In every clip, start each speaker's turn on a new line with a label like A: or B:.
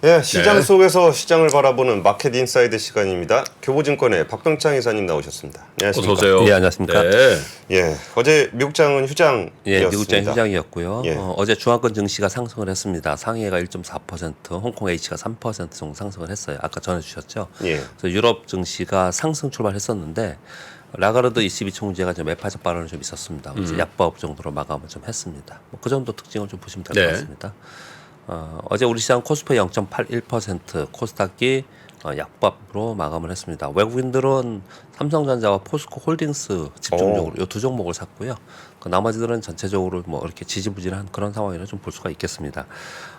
A: 예, 시장 속에서 시장을 바라보는 마켓 인사이드 시간입니다. 교보증권의 박병창 이사님 나오셨습니다. 안녕하십니까?
B: 어서 오세요.
C: 예, 안녕하십니까?
B: 네.
A: 예, 어제 미국장은 휴장이었습니다.
C: 예, 미국장 휴장이었고요.
A: 예.
C: 어제 중앙권 증시가 상승을 했습니다. 상해가 1.4%, 홍콩 H가 3% 정도 상승을 했어요. 아까 전해주셨죠?
A: 예.
C: 그래서 유럽 증시가 상승 출발했었는데 라가르드 ECB 총재가 좀 매파적 발언이 좀 있었습니다. 그래서 약보합 정도로 마감을 좀 했습니다. 그 정도 특징을 좀 보시면 될 것
B: 네.
C: 같습니다. 어제 우리 시장 코스피 0.81%, 코스닥이 약보합으로 마감을 했습니다. 외국인들은 삼성전자와 포스코 홀딩스 집중적으로 이 두 종목을 샀고요. 그 나머지들은 전체적으로 뭐 이렇게 지지부진한 그런 상황이라 좀 볼 수가 있겠습니다.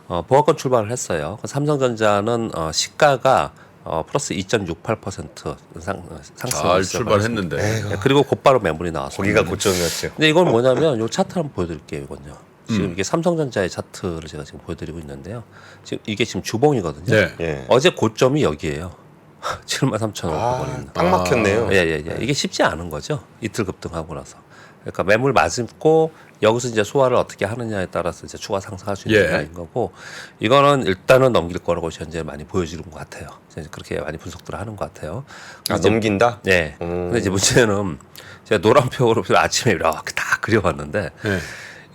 C: 보합권 출발을 했어요. 상성전자는 시가가 플러스 2.68% 상승
B: 잘 출발했는데.
C: 네, 그리고 곧바로 매물이 나왔습니다.
A: 거기가 고점이었죠.
C: 근데 이건 뭐냐면 요 차트 한번 보여드릴게요. 이건요. 지금 이게 삼성전자의 차트를 제가 지금 보여드리고 있는데요. 지금 이게 지금 주봉이거든요.
B: 네.
A: 예.
C: 어제 고점이 여기에요. 73,500원입니다.
A: 딱 막혔네요.
C: 예. 이게 쉽지 않은 거죠. 이틀 급등하고 나서. 그러니까 매물 맞고 여기서 이제 소화를 어떻게 하느냐에 따라서 이제 추가 상승할 수 있는 라인 거고, 이거는 일단은 넘길 거라고 현재 많이 보여지는 것 같아요. 이제 그렇게 많이 분석들을 하는 것 같아요.
A: 아, 넘긴다?
C: 네. 근데 이제 문제는 제가 노란표로 아침에 이렇게 다 그려봤는데
B: 네.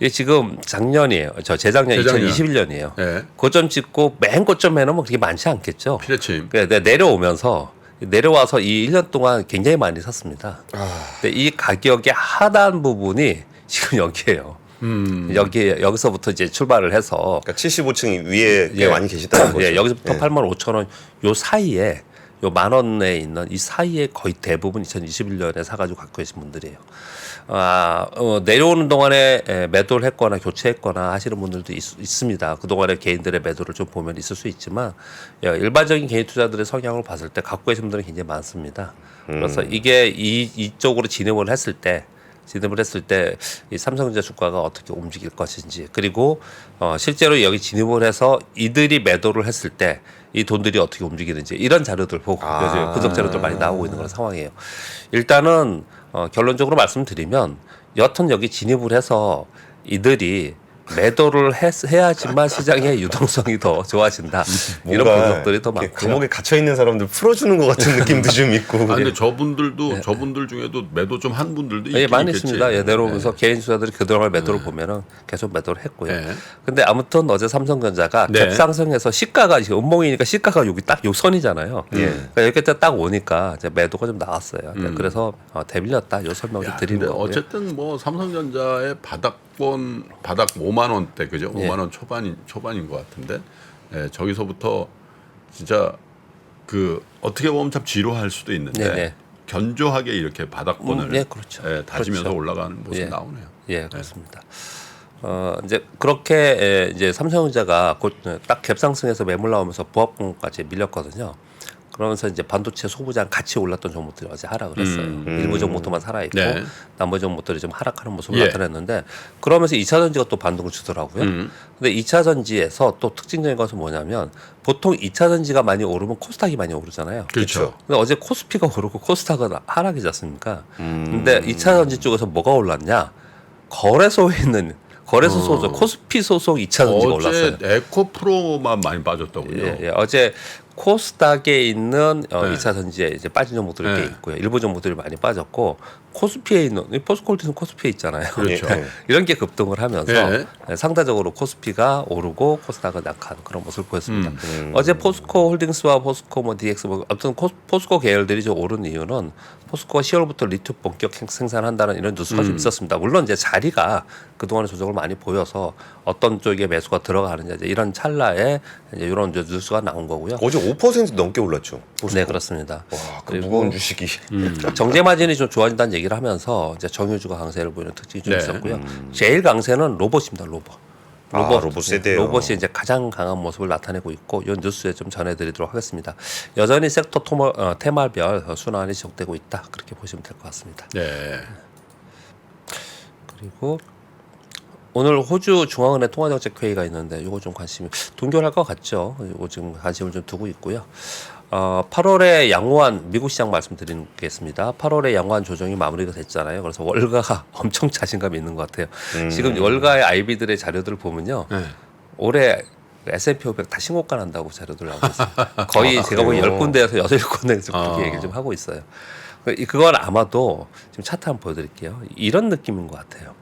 C: 이게 지금 작년이에요. 재작년 2021년이에요.
B: 네.
C: 고점 찍고 맨 고점에는 뭐 그렇게 많지 않겠죠.
B: 피레침.
C: 그러니까 내려와서 이 1년 동안 굉장히 많이 샀습니다. 근데 이 가격의 하단 부분이 지금 여기에요. 여기서부터 이제 출발을 해서
A: 그러니까 75층 위에 꽤 많이 계시다는 거죠.
C: 예, 여기서부터 85,000원 요 사이에 요 10,000원에 있는 이 사이에 거의 대부분 2021년에 사가지고 갖고 계신 분들이에요. 내려오는 동안에 매도를 했거나 교체했거나 하시는 분들도 있습니다. 그동안에 개인들의 매도를 좀 보면 있을 수 있지만, 일반적인 개인 투자들의 성향을 봤을 때 갖고 계신 분들은 굉장히 많습니다. 그래서 이게 이쪽으로 진입을 했을 때 이 삼성전자 주가가 어떻게 움직일 것인지, 그리고 실제로 여기 진입을 해서 이들이 매도를 했을 때 이 돈들이 어떻게 움직이는지, 이런 자료들 보고 요즘 분석 자료들 많이 나오고 있는 그런 상황이에요. 일단은 결론적으로 말씀드리면, 여튼 여기 진입을 해서 이들이 매도를 해야지만 시장의 유동성이 더 좋아진다. 이런 분석들이 더 많고요.
A: 감옥에 갇혀 있는 사람들 풀어주는 것 같은 느낌도 좀 있고.
B: 근데 저분들 중에도 매도 좀 한 분들도
C: 예, 많이
B: 있겠지.
C: 있습니다. 내려오면서 개인 투자들이 그동안 매도를 보면은 계속 매도를 했고요. 근데 아무튼 어제 삼성전자가 갭상승해서 시가가 지금 음봉이니까 시가가 여기 딱 요 선이잖아요. 그러니까 이렇게 딱 오니까 이제 매도가 좀 나왔어요. 그래서 대밀렸다. 요 설명을 좀 드리는 거고요.
B: 어쨌든 뭐 삼성전자의 바닥 5만 원대, 그죠? 5만 원 초반인 것 같은데, 저기서부터 진짜 그 어떻게 보면 참 지루할 수도 있는데 견조하게 이렇게 바닥권을
C: 그렇죠.
B: 다지면서
C: 그렇죠.
B: 올라가는 모습 나오네요.
C: 예, 그렇습니다. 이제 그렇게 이제 삼성전자가 곧 딱 갭상승해서 매물 나오면서 보합권까지 밀렸거든요. 그러면서 이제 반도체 소부장 같이 올랐던 종목들이 어제 하락을 했어요. 일부 종목들만 살아있고 나머지 종목들이 좀 하락하는 모습을 나타냈는데, 그러면서 2차 전지가 또 반등을 주더라고요. 근데 2차 전지에서 또 특징적인 것은 뭐냐면, 보통 2차 전지가 많이 오르면 코스닥이 많이 오르잖아요.
B: 그렇죠.
C: 근데 어제 코스피가 오르고 코스닥은 하락이지 않습니까? 근데 2차 전지 쪽에서 뭐가 올랐냐? 거래소에 있는 거래소 소속, 코스피 소속 2차 전지가 올랐어요.
B: 어제 에코프로만 많이 빠졌더군요.
C: 어제 코스닥에 있는 2차 전지에 이제 빠진 종목들이 꽤 있고요. 일부 종목들이 많이 빠졌고, 코스피에 있는 포스코홀딩스는 코스피에 있잖아요.
B: 그렇죠.
C: 이런 게 급등을 하면서 상대적으로 코스피가 오르고 코스닥은 약한 그런 모습을 보였습니다. 어제 포스코홀딩스와 포스코 뭐 DX 뭐 아무튼 포스코 계열들이 좀 오른 이유는, 포스코가 10월부터 리튬 본격 생산한다는 이런 뉴스가 좀 있었습니다. 물론 이제 자리가 그동안의 조정을 많이 보여서 어떤 쪽에 매수가 들어가느냐, 이제 이런 찰나에 이제 이런 뉴스가 나온 거고요.
A: 어제 5% 넘게 올랐죠.
C: 네, 그렇습니다.
A: 와, 그 무거운 주식이.
C: 정제 마진이 좀 좋아진다는 얘기를 하면서 이제 정유주가 강세를 보이는 특징이 좀 있었고요. 제일 강세는 로봇입니다.
A: 로봇 세대요.
C: 로봇이 이제 가장 강한 모습을 나타내고 있고, 이 뉴스에 좀 전해드리도록 하겠습니다. 여전히 섹터 테마별 순환이 지속되고 있다. 그렇게 보시면 될 것 같습니다.
B: 네.
C: 그리고 오늘 호주 중앙은행 통화정책회의가 있는데, 이거 좀 관심이 동결할 것 같죠. 이거 지금 관심을 좀 두고 있고요. 8월에 양호한 미국 시장 말씀드리겠습니다. 8월에 양호한 조정이 마무리가 됐잖아요. 그래서 월가가 엄청 자신감이 있는 것 같아요. 지금 월가의 IB들의 자료들을 보면요, 올해 S&P 500 다 신고가 난다고 자료들 나오고 있어요. 거의 제가 보기 10군데에서 6군데에서 그렇게 얘기를 좀 하고 있어요. 그건 아마도 지금 차트 한번 보여드릴게요. 이런 느낌인 것 같아요.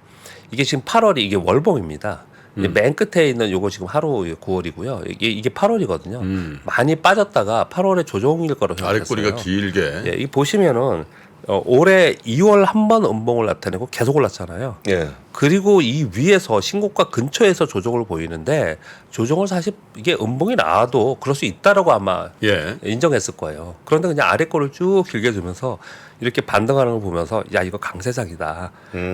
C: 이게 지금 8월이 이게 월봉입니다. 맨 끝에 있는 요거 지금 하루 9월이고요. 이게 8월이거든요. 많이 빠졌다가 8월에 조정일 거로 생각했어요.
B: 아랫꼬리가 길게.
C: 예, 이 보시면은 올해 2월 한 번 음봉을 나타내고 계속 올랐잖아요.
A: 예.
C: 그리고 이 위에서 신고가 근처에서 조정을 보이는데 조정을 사실 이게 음봉이 나와도 그럴 수 있다라고 아마
B: 예.
C: 인정했을 거예요. 그런데 그냥 아래 거를 쭉 길게 두면서 이렇게 반등하는 걸 보면서 야 이거 강세장이다.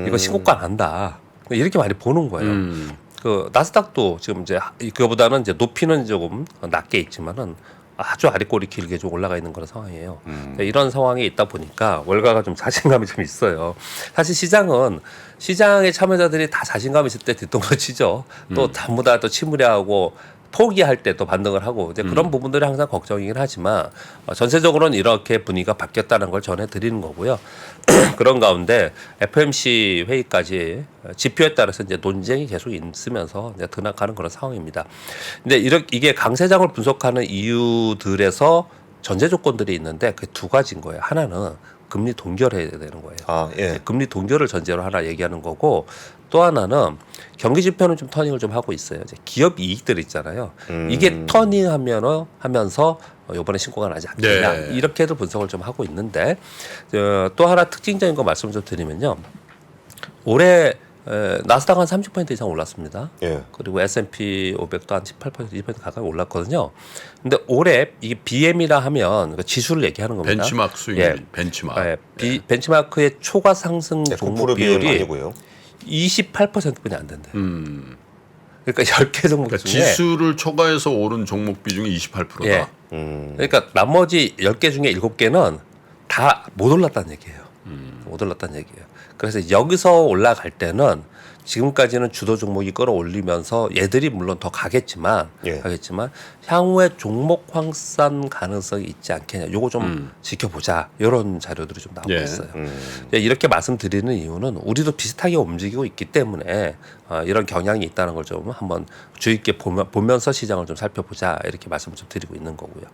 C: 이거 신고가 난다. 이렇게 많이 보는 거예요. 그 나스닥도 지금 이제 그거보다는 이제 높이는 조금 낮게 있지만은 아주 아랫골이 길게 좀 올라가 있는 그런 상황이에요. 이런 상황에 있다 보니까 월가가 좀 자신감이 좀 있어요. 사실 시장의 참여자들이 다 자신감 있을 때 뒷동거 치죠. 또 전부 다 또 침울해하고 포기할 때 또 반등을 하고 이제 그런 부분들이 항상 걱정이긴 하지만 전체적으로는 이렇게 분위기가 바뀌었다는 걸 전해드리는 거고요. 그런 가운데 FOMC 회의까지 지표에 따라서 이제 논쟁이 계속 있으면서 이제 드나가는 그런 상황입니다. 근데 이게 강세장을 분석하는 이유들에서 전제 조건들이 있는데 그 두 가지인 거예요. 하나는 금리 동결해야 되는 거예요.
A: 아, 예.
C: 금리 동결을 전제로 하나 얘기하는 거고 또 하나는 경기 지표는 좀 터닝을 좀 하고 있어요. 이제 기업 이익들 있잖아요. 이게 터닝하면서 이번에 신고가 나지 않겠냐
B: 네.
C: 이렇게도 분석을 좀 하고 있는데 또 하나 특징적인 거 말씀 좀 드리면요. 올해 나스닥 한 30% 이상 올랐습니다.
A: 예.
C: 그리고 S&P 500도 한 18%, 20% 가까이 올랐거든요. 근데 올해 이게 BM이라 하면 그 지수를 얘기하는 겁니다.
B: 벤치마크 수익,
C: 예.
B: 벤치마크.
C: 벤치마크의 초과 상승 종목
A: 9% 비율
C: 비율이
A: 아니고요.
C: 28%뿐이 안 된대요. 그러니까 10개 종목
B: 그러니까
C: 중에
B: 지수를 초과해서 오른 종목 비중이 28%다.
C: 예. 그러니까 나머지 10개 중에 7개는 다 못 올랐다는 얘기예요. 못 올랐다는 얘기예요. 그래서 여기서 올라갈 때는 지금까지는 주도 종목이 끌어올리면서 얘들이 물론 더 가겠지만 향후에 종목 확산 가능성이 있지 않겠냐. 요거 좀 지켜보자. 이런 자료들이 좀 나오고
B: 예.
C: 있어요. 이렇게 말씀드리는 이유는 우리도 비슷하게 움직이고 있기 때문에 이런 경향이 있다는 걸 좀 한번 주의 있게 보면서 시장을 좀 살펴보자. 이렇게 말씀을 좀 드리고 있는 거고요.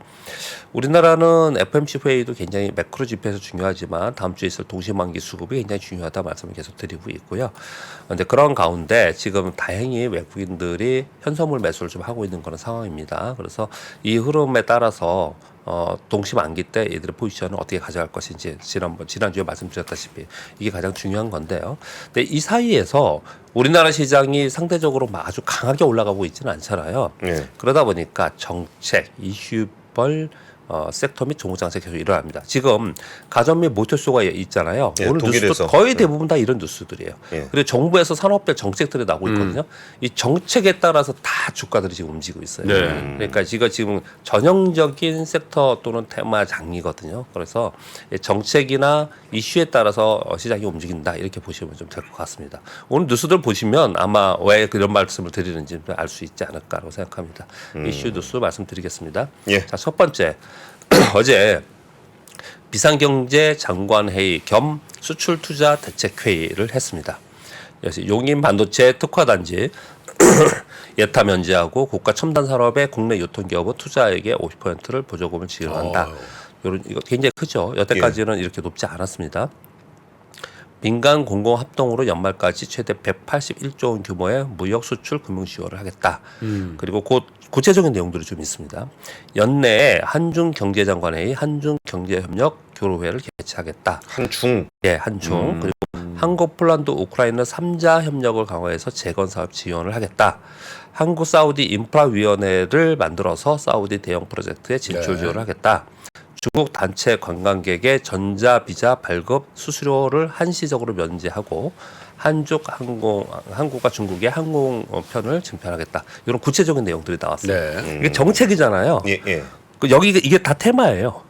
C: 우리나라는 FOMC 회의도 굉장히 매크로 지표에서 중요하지만 다음 주에 있을 동시만기 수급이 굉장히 중요하다 말씀을 계속 드리고 있고요. 그런데 그런 가운데 지금 다행히 외국인들이 현선물 매수를 좀 하고 있는 그런 상황입니다. 그래서 이 흐름에 따라서 동시만기 때 얘들의 포지션을 어떻게 가져갈 것인지 지난주에 말씀드렸다시피 이게 가장 중요한 건데요. 근데 이 사이에서 우리나라 시장이 상대적으로 막 아주 강하게 올라가고 있지는 않잖아요. 그러다 보니까 정책, 이슈별 섹터 및 종목 장세 계속 일어납니다. 지금 가전 및 모터쇼가 있잖아요.
A: 예,
C: 오늘
A: 독일에서.
C: 뉴스도 거의 대부분 다 이런 뉴스들이에요. 그리고 정부에서 산업별 정책들이 나오고 있거든요. 이 정책에 따라서 다 주가들이 지금 움직이고 있어요.
B: 네.
C: 그러니까 지금 전형적인 섹터 또는 테마 장이거든요. 그래서 정책이나 이슈에 따라서 시장이 움직인다 이렇게 보시면 좀 될 것 같습니다. 오늘 뉴스들 보시면 아마 왜 그런 말씀을 드리는지 알 수 있지 않을까라고 생각합니다. 이슈 뉴스 말씀드리겠습니다.
A: 예.
C: 자, 첫 번째. 어제 비상경제 장관회의 겸 수출 투자 대책 회의를 했습니다. 그래서 용인 반도체 특화단지 예타 면제하고 고가 첨단 산업의 국내 유통기업은 투자액의 50%를 보조금을 지원한다. 이거 굉장히 크죠. 여태까지는 이렇게 높지 않았습니다. 민간 공공 합동으로 연말까지 최대 181조 원 규모의 무역 수출 금융 지원을 하겠다. 그리고 구체적인 내용들이 좀 있습니다. 연내에 한중 경제장관회의 한중 경제협력 교류회를 개최하겠다.
A: 한중.
C: 예, 한중. 그리고 한국, 폴란드, 우크라이나 3자 협력을 강화해서 재건 사업 지원을 하겠다. 한국 사우디 인프라위원회를 만들어서 사우디 대형 프로젝트에 진출 지원을 하겠다. 중국 단체 관광객의 전자비자 발급 수수료를 한시적으로 면제하고 한국과 중국의 항공편을 증편하겠다. 이런 구체적인 내용들이 나왔어요.
B: 네.
C: 이게 정책이잖아요.
A: 예.
C: 이게 다 테마예요.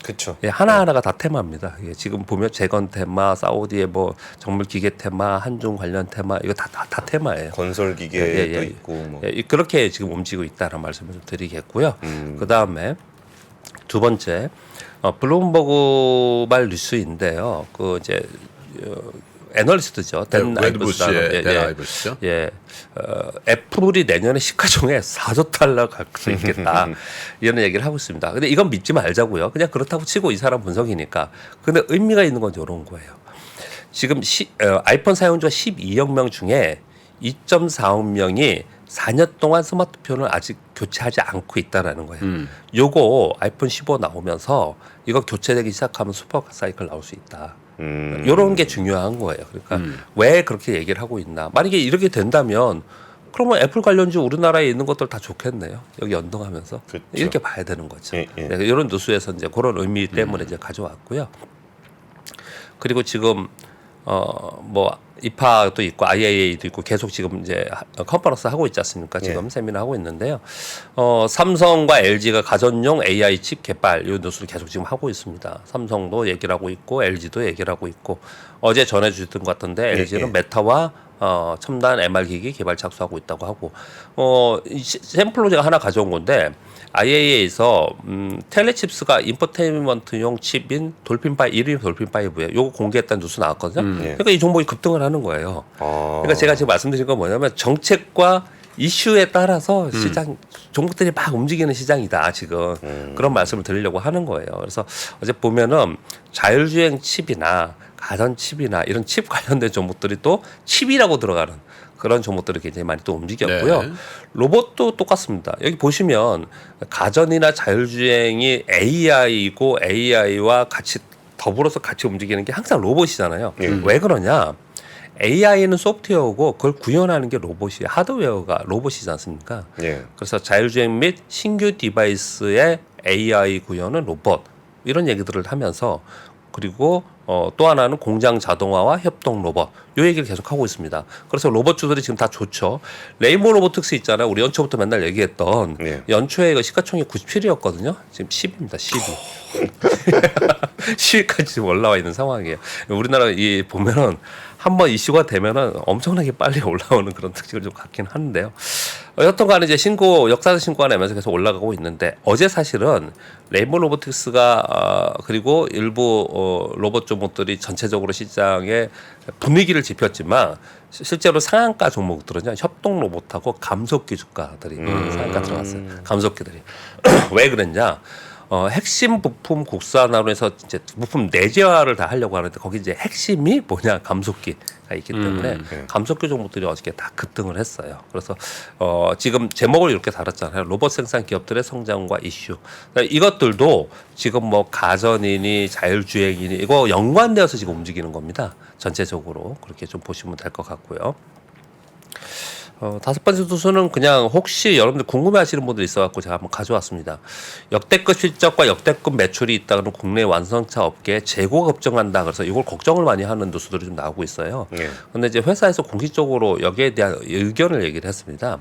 A: 그렇죠.
C: 예, 하나하나가 다 테마입니다. 예, 지금 보면 재건 테마, 사우디의 뭐 정밀 기계 테마, 한중 관련 테마 이거 다 테마예요.
A: 건설 기계도 있고 뭐.
C: 예, 그렇게 지금 움직이고 있다는 말씀을 좀 드리겠고요. 그 다음에 두 번째 블룸버그 말 뉴스인데요. 그 이제 애널리스트죠. 댄
B: 웨드부시의 댄
C: 예.
B: 아이버시죠.
C: 예. 애플이 내년에 시가총액 4조 달러 갈 수 있겠다. 이런 얘기를 하고 있습니다. 근데 이건 믿지 말자고요. 그냥 그렇다고 치고 이 사람 분석이니까. 근데 의미가 있는 건 이런 거예요. 지금 아이폰 사용자 12억 명 중에 2.4억 명이 4년 동안 스마트폰을 아직 교체하지 않고 있다라는 거예요. 요거 아이폰 15 나오면서 이거 교체되기 시작하면 슈퍼 사이클 나올 수 있다. 이런 게 중요한 거예요. 그러니까 왜 그렇게 얘기를 하고 있나. 만약에 이렇게 된다면 그러면 애플 관련주 우리나라에 있는 것들 다 좋겠네요. 여기 연동하면서
A: 그렇죠.
C: 이렇게 봐야 되는 거죠.
A: 예, 예.
C: 네, 이런 뉴스에서 이제 그런 의미 때문에 이제 가져왔고요. 그리고 지금 뭐 이파도 있고 IAA도 있고 계속 지금 이제 컨퍼런스 하고 있지 않습니까? 지금 세미나 하고 있는데요. 삼성과 LG가 가전용 AI 칩 개발 이 뉴스를 계속 지금 하고 있습니다. 삼성도 얘기를 하고 있고 LG도 얘기를 하고 있고 어제 전해주셨던 것 같은데 LG는 메타와 첨단 MR 기기 개발 착수하고 있다고 하고 샘플로 제가 하나 가져온 건데 IAA에서 텔레칩스가 인포테인먼트용 칩인 돌핀5 1위 돌핀5에 요거 공개했다는 뉴스 나왔거든요. 그러니까 이 종목이 급등을 하는 거예요. 그러니까 제가 지금 말씀드린 건 뭐냐면 정책과 이슈에 따라서 시장 종목들이 막 움직이는 시장이다 지금 그런 말씀을 드리려고 하는 거예요. 그래서 어제 보면은 자율주행 칩이나 가전 칩이나 이런 칩 관련된 종목들이 또 칩이라고 들어가는 그런 종목들이 굉장히 많이 또 움직였고요.
B: 네.
C: 로봇도 똑같습니다. 여기 보시면 가전이나 자율주행이 AI이고 AI와 같이 더불어서 같이 움직이는 게 항상 로봇이잖아요. 왜 그러냐? AI는 소프트웨어고 그걸 구현하는 게 로봇이 하드웨어가 로봇이지 않습니까?
A: 예.
C: 그래서 자율주행 및 신규 디바이스의 AI 구현은 로봇 이런 얘기들을 하면서 그리고 또 하나는 공장 자동화와 협동 로봇 요 얘기를 계속 하고 있습니다. 그래서 로봇주들이 지금 다 좋죠. 레인보우 로보틱스 있잖아요. 우리 연초부터 맨날 얘기했던 연초에 그 시가총액 97이었거든요. 지금 10입니다. 10이. 10위까지 지금 올라와 있는 상황이에요. 우리나라 이 보면은 한번 이슈가 되면은 엄청나게 빨리 올라오는 그런 특징을 좀 갖긴 하는데요. 여튼 간에 이제 역사적 신고가 나면서 계속 올라가고 있는데 어제 사실은 레인보우 로보틱스가 그리고 일부 로봇 종목들이 전체적으로 시장의 분위기를 짚었지만 실제로 상한가 종목들은요 협동 로봇하고 감속기 주가들이 상한가 들어갔어요. 감속기들이 왜 그랬냐? 핵심 부품 국산화로 해서 이제 부품 내재화를 다 하려고 하는데 거기 이제 핵심이 뭐냐 감속기가 있기 때문에 감속기 종목들이 어저께 다 급등을 했어요. 그래서 지금 제목을 이렇게 달았잖아요. 로봇 생산 기업들의 성장과 이슈. 그러니까 이것들도 지금 뭐 가전이니 자율주행이니 이거 연관되어서 지금 움직이는 겁니다. 전체적으로 그렇게 좀 보시면 될 것 같고요. 다섯 번째 뉴스는 그냥 혹시 여러분들 궁금해하시는 분들 있어갖고 제가 한번 가져왔습니다. 역대급 실적과 역대급 매출이 있다는 국내 완성차 업계에 재고가 급증한다. 그래서 이걸 걱정을 많이 하는 뉴스들이 좀 나오고 있어요. 그런데 이제 회사에서 공식적으로 여기에 대한 의견을 얘기를 했습니다.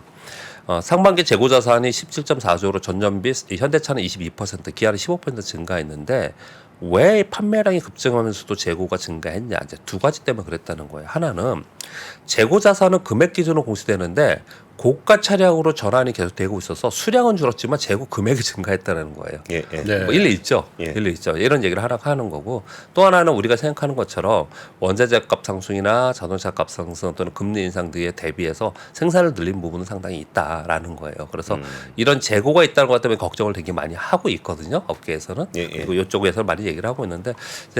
C: 상반기 재고 자산이 17.4조로 전년비 현대차는 22%, 기아는 15% 증가했는데 왜 판매량이 급증하면서도 재고가 증가했냐? 이제 두 가지 때문에 그랬다는 거예요. 하나는 재고 자산은 금액 기준으로 공시되는데 고가 차량으로 전환이 계속 되고 있어서 수량은 줄었지만 재고 금액이 증가했다는 거예요.
A: 예.
B: 네.
C: 뭐 일리 있죠.
A: 예.
C: 일리 있죠. 이런 얘기를 하는 거고 또 하나는 우리가 생각하는 것처럼 원자재 값 상승이나 자동차 값 상승 또는 금리 인상 등에 대비해서 생산을 늘린 부분은 상당히 있다라는 거예요. 그래서 이런 재고가 있다는 것 때문에 걱정을 되게 많이 하고 있거든요. 업계에서는. 그리고 이쪽에서 많이 얘기를 하고 있는데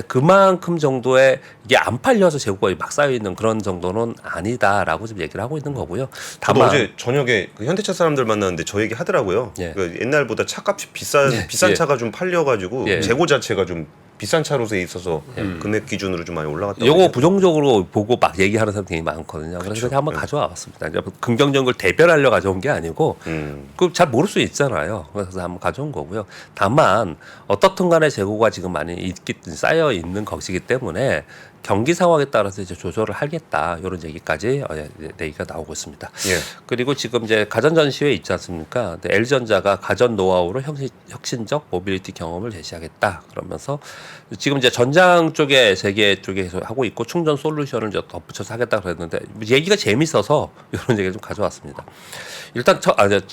C: 그만큼 정도의 이게 안 팔려서 재고가 막 쌓여 있는 그런 정도는 아니다라고 지금 얘기를 하고 있는 거고요.
A: 저도 어제 저녁에 그 현대차 사람들 만났는데 저 얘기 하더라고요. 그 옛날보다 차값이 비싼 차가 좀 팔려가지고 재고 자체가 좀 비싼 차로서 있어서 금액 기준으로 좀 많이 올라갔다고.
C: 요거 부정적으로 보고 막 얘기하는 사람 되게 많거든요. 그래서 제가 한번 가져와 봤습니다. 이제 긍정적인 걸 대변하려 가져온 게 아니고 그 잘 모를 수 있잖아요. 그래서 한번 가져온 거고요. 다만 어떻든 간에 재고가 지금 많이 쌓여 있는 것이기 때문에 경기 상황에 따라서 이제 조절을 하겠다 이런 얘기까지 얘기가 나오고 있습니다. 그리고 지금 이제 가전 전시회 있지 않습니까? LG전자가 가전 노하우로 혁신적 모빌리티 경험을 제시하겠다 그러면서 지금 이제 전장 쪽에 세계 쪽에 하고 있고 충전 솔루션을 이제 덧붙여서 하겠다 그랬는데 얘기가 재밌어서 이런 얘기를 좀 가져왔습니다. 일단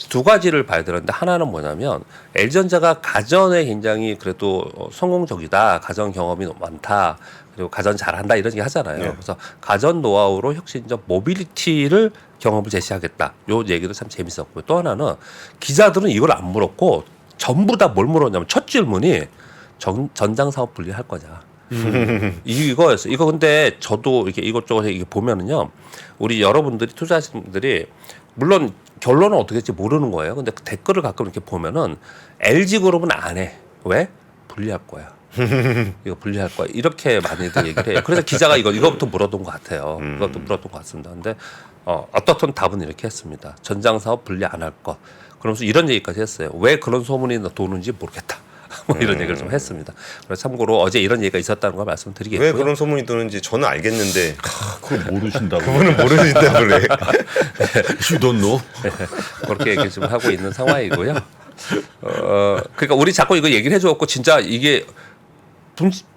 C: 두 가지를 봐야 되는데 하나는 뭐냐면 LG전자가 가전에 굉장히 그래도 성공적이다. 가전 경험이 많다. 그리고 가전 잘한다 이런 얘기 하잖아요.
A: 네.
C: 그래서 가전 노하우로 혁신적 모빌리티를 경험을 제시하겠다. 요 얘기도 참 재밌었고요. 또 하나는 기자들은 이걸 안 물었고 전부 다 뭘 물었냐면 첫 질문이 전장 사업 분리할 거냐. 이거였어요. 이거 근데 저도 이렇게 이것저것 이게 보면은요, 우리 여러분들이 투자하시는 분들이 물론 결론은 어떻게 될지 모르는 거예요. 근데 그 댓글을 가끔 이렇게 보면은 LG 그룹은 안 해. 왜? 분리할 거야. 이거 분리할 거야. 이렇게 많이들 얘기를 해요. 그래서 기자가 이거부터 물었던 것 같아요. 이것도 물었던 것 같습니다. 근데 어떻든 답은 이렇게 했습니다. 전장 사업 분리 안 할 거. 그러면서 이런 얘기까지 했어요. 왜 그런 소문이 도는지 모르겠다. 뭐 이런 얘기를 좀 했습니다. 그래서 참고로 어제 이런 얘기가 있었다는 걸 말씀드리겠고요.
A: 왜 그런 소문이 도는지 저는 알겠는데
B: 그걸 모르신다고.
A: 그분은 모르신다고 그래.
B: You don't know?
C: 그렇게 얘기 좀 하고 있는 상황이고요. 그러니까 우리 자꾸 이거 얘기를 해줬고 진짜 이게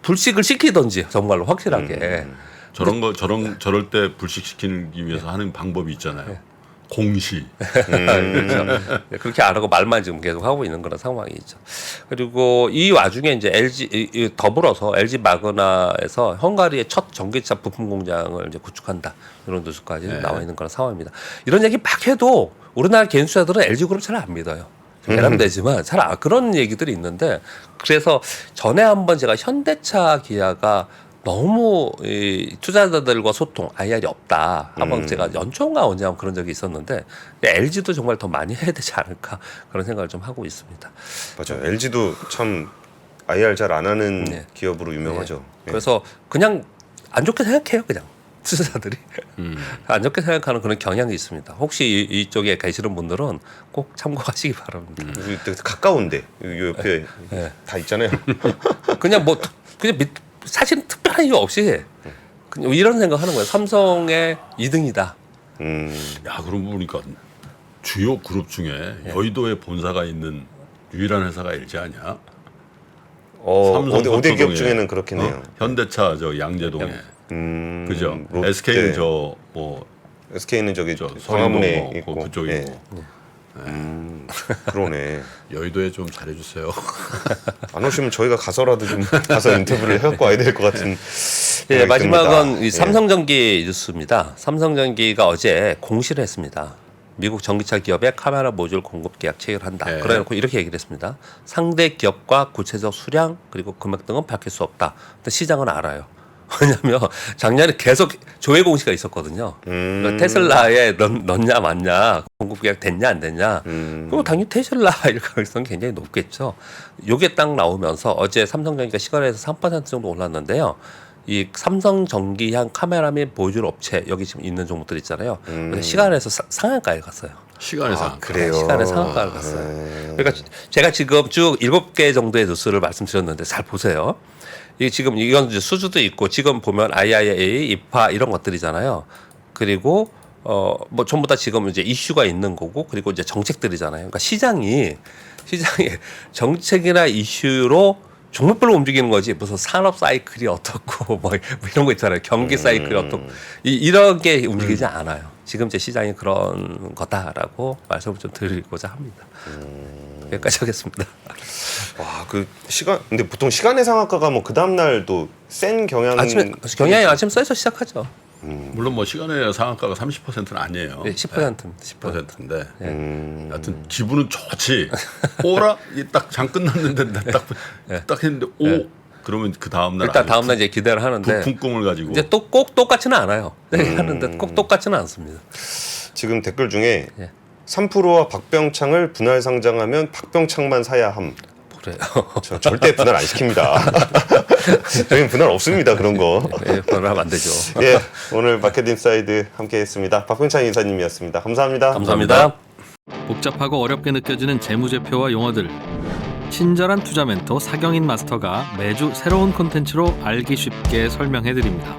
C: 불식을 시키던지 정말로 확실하게
B: 저럴 때 불식시키기 위해서 하는 방법이 있잖아요. 공시.
C: 그렇죠. 네, 그렇게 안 하고 말만 지금 계속 하고 있는 그런 상황이죠. 그리고 이 와중에 이제 LG 더불어서 LG 마그나에서 헝가리의 첫 전기차 부품 공장을 이제 구축한다 이런 뉴스까지 나와 있는 그런 상황입니다. 이런 얘기 막 해도 우리나라 개인 투자들은 LG 그룹 잘 안 믿어요. 계란되지만 그런 얘기들이 있는데 그래서 전에 한번 제가 현대차 기아가 너무 이 투자자들과 소통 IR이 없다. 한번 제가 연초인가 언제 한번 그런 적이 있었는데 LG도 정말 더 많이 해야 되지 않을까 그런 생각을 좀 하고 있습니다.
A: 맞아요. LG도 참 IR 잘 안 하는 기업으로 유명하죠. 네.
C: 그래서 그냥 안 좋게 생각해요. 그냥 투자자들이 안 좋게 생각하는 그런 경향이 있습니다. 혹시 이쪽에 계시는 분들은 꼭 참고하시기 바랍니다.
A: 우리 가까운데 요 옆에 다 있잖아요.
C: 그냥 사실은 특별한 이유 없이 그냥 이런 생각하는 거예요. 삼성의 2등이다.
B: 야, 그러고 보니까 주요 그룹 중에 여의도에 본사가 있는 유일한 회사가 LG 아니야? 삼성
A: 5대 기업 중에는 그렇긴 해요.
B: 현대차 양재동에. 그죠?
A: 롯데.
B: SK는
A: SK는 저기
B: 서울에
A: 광화문에 있고
B: 그쪽이고.
A: 그러네.
B: 여의도에 좀 잘해주세요.
A: 안 오시면 저희가 가서라도 좀 가서 인터뷰를 해갖고 와야 될 것 같은.
C: 예, 마지막은 이
A: 듭니다.
C: 삼성전기 뉴스입니다. 삼성전기가 어제 공시를 했습니다. 미국 전기차 기업의 카메라 모듈 공급 계약 체결한다. 그래놓고 이렇게 얘기를 했습니다. 상대 기업과 구체적 수량 그리고 금액 등은 밝힐 수 없다. 근데 시장은 알아요. 왜냐하면 작년에 계속 조회 공시가 있었거든요. 그러니까 테슬라에 넣냐 맞냐 공급 계약 됐냐 안 됐냐. 그럼 당연히 테슬라일 가능성이 굉장히 높겠죠. 요게 딱 나오면서 어제 삼성전기가 시간에서 3% 정도 올랐는데요. 이 삼성전기향 카메라 및 모듈 업체 여기 지금 있는 종목들 있잖아요. 그래서 시간에서 상한가에 갔어요.
B: 시간에서
A: 그래요.
C: 시간에 상한가를 갔어요. 그러니까 제가 지금 쭉 7개 정도의 뉴스를 말씀드렸는데 잘 보세요. 이게 지금 이건 이제 수주도 있고 지금 보면 IIA, 입하 이런 것들이잖아요. 그리고 뭐 전부 다 지금 이제 이슈가 있는 거고 그리고 이제 정책들이잖아요. 그러니까 시장이 정책이나 이슈로 종목별로 움직이는 거지 무슨 산업 사이클이 어떻고 뭐 이런 거 있잖아요. 경기 사이클이 어떻고 이런 게 움직이지 않아요. 지금 제 시장이 그런 거다라고 말씀을 좀 드리고자 합니다. 여기까지 하겠습니다.
A: 와, 그 시간 근데 보통 시간의 상한가가 뭐 그 다음 날도 센 경향.
C: 경향이 아침 써서 시작하죠.
B: 물론 뭐 시간의 상한가가 30%는 아니에요.
C: 네, 10%.
B: 10%인데 하여튼 기분은 좋지. 오라 딱 장 끝났는데 딱 했는데 그러면 그 다음 날
C: 일단 다음 날 이제 기대를 하는데
B: 부푼 꿈을 가지고
C: 이제 또 꼭 똑같지는 않아요. 하는데 꼭 똑같지는 않습니다.
A: 지금 댓글 중에 3%와 박병창을 분할 상장하면 박병창만 사야 함.
C: 그래요.
A: 저 절대 분할 안 시킵니다. 저희는 분할 없습니다. 그런 거.
C: 네, 변하면 안 되죠.
A: 예, 오늘 마켓 인사이드 함께했습니다. 박병창 이사님이었습니다. 감사합니다.
C: 감사합니다.
D: 복잡하고 어렵게 느껴지는 재무제표와 용어들. 친절한 투자 멘토 사경인 마스터가 매주 새로운 콘텐츠로 알기 쉽게 설명해드립니다.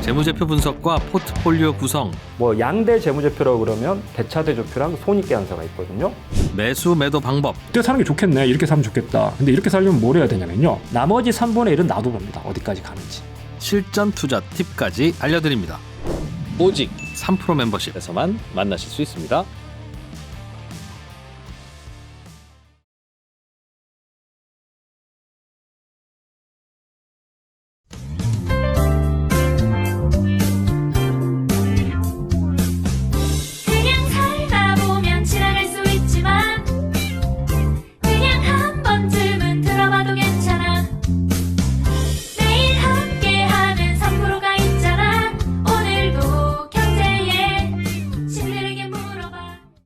D: 재무제표 분석과 포트폴리오 구성,
E: 뭐 양대 재무제표라고 그러면 대차대조표랑 손익계산서가 있거든요.
D: 매수 매도 방법,
F: 이때 사는 게 좋겠네, 이렇게 사면 좋겠다. 근데 이렇게 살려면 뭘 해야 되냐면요, 나머지 3분의 1은 놔둬봅니다. 어디까지 가는지.
D: 실전 투자 팁까지 알려드립니다.
G: 오직
D: 3% 멤버십에서만
G: 만나실 수 있습니다.